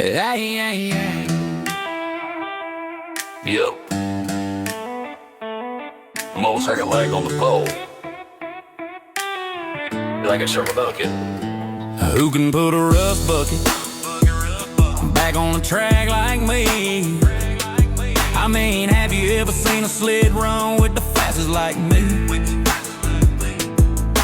Hey, hey, hey. Yo. Motorcycle leg on the pole. Like a silver bucket. Who can put a rust bucket back on the track like me? I mean, have you ever seen a sled run with the fastest like me?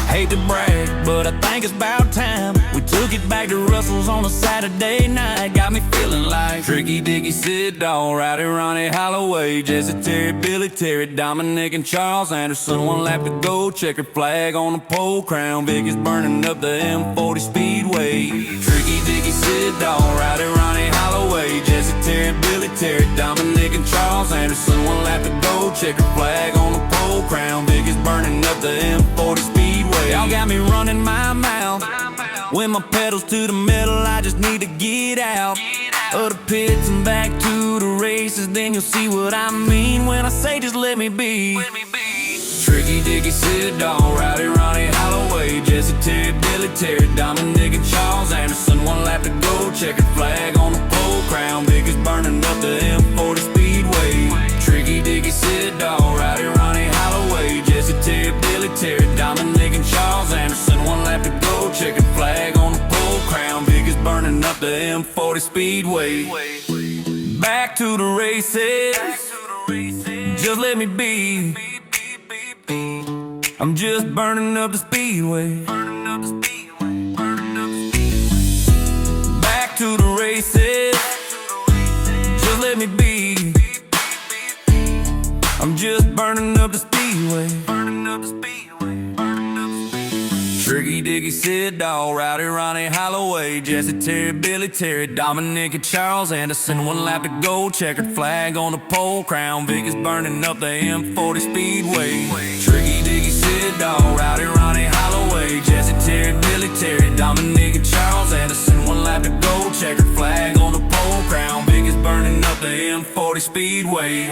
Hate to brag, but I think it's about time we took it back to Russell's on a Saturday night. Got me feeling like Tricky, Dicky, Sid, Dog, Rowdy, Ronnie, Holloway, Jesse, Terry, Billy, Terry, Dominic, and Charles Anderson. One lap to go, checkered flag on the pole, Crown Vic is burning up the M40 Speedway. Tricky, Dicky, Sid, Dog, Rowdy, Ronnie, Holloway, Jesse, Terry, Billy, Terry, Dominic, and Charles Anderson. One lap to go, checkered flag on the pole, Crown Vic is burning up the M40 Speedway. Y'all got me running my mouth with my pedals to the metal. I just need to get out of the pits and back to the races. Then you'll see what I mean when I say just let me be. Tricky, Dicky, Sid, Dog, Rowdy, Ronnie, Holloway, Jesse, Terry, Billy, Terry, Dominic, and Charles Anderson. One lap to go, checkered flag on the pole, Crown Vic is burning up the M40 Speedway. Tricky, Dicky, Sid, Dog, Rowdy, Ronnie, Holloway, Jesse, Terry, Billy, Terry, Dominic, and Charles Anderson. One lap to go, checkered flag on the pole, Crown Vic is burning up the M40 Speedway. Back to the races, just let me be. I'm just burning up the Speedway. Back to the races, just let me be. I'm just burning up the Speedway. Tricky, Dicky, Sid, Dog, Rowdy, Ronnie, Holloway, Jesse, Terry, Billy, Terry, Dominic, and Charles Anderson. One lap to go, checkered flag on the pole, Crown Vic is burning up the M40 Speedway. Tricky, Dicky, Sid, Dog, Rowdy, Ronnie, Holloway, Jesse, Terry, Billy, Terry, Dominic, and Charles Anderson. One lap to go, checkered flag on the pole, Crown Vic is burning up the M40 Speedway.